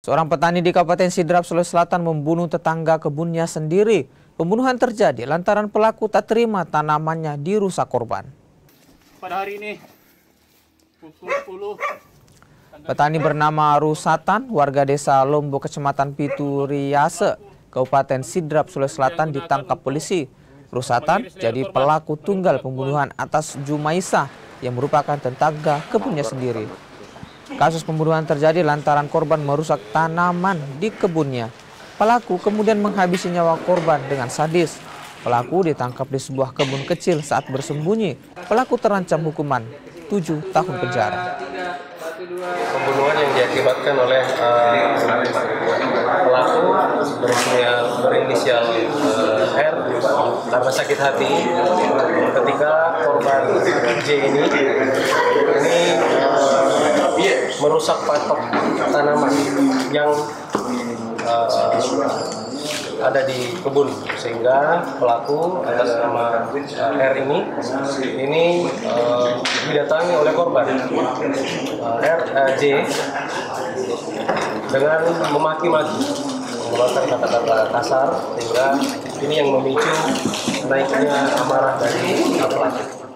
Seorang petani di Kabupaten Sidrap, Sulawesi Selatan membunuh tetangga kebunnya sendiri. Pembunuhan terjadi lantaran pelaku tak terima tanamannya dirusak korban. Pada hari ini, pukul 10. Petani bernama Rusatan, warga desa Lombo, Kecamatan Pituriase, Kabupaten Sidrap, Sulawesi Selatan ditangkap polisi. Rusatan jadi pelaku tunggal pembunuhan atas Jumaisah yang merupakan tetangga kebunnya sendiri. Kasus pembunuhan terjadi lantaran korban merusak tanaman di kebunnya. Pelaku kemudian menghabisi nyawa korban dengan sadis. Pelaku ditangkap di sebuah kebun kecil saat bersembunyi. Pelaku terancam hukuman 7 tahun penjara. Pembunuhan yang diakibatkan oleh pelaku berinisial R karena sakit hati ketika korban J ini merusak patok tanaman yang ada di kebun, sehingga pelaku atas nama R ini didatangi oleh korban J dengan memaki-maki, menggunakan kata-kata kasar, sehingga ini yang memicu naiknya amarah dari pelaku.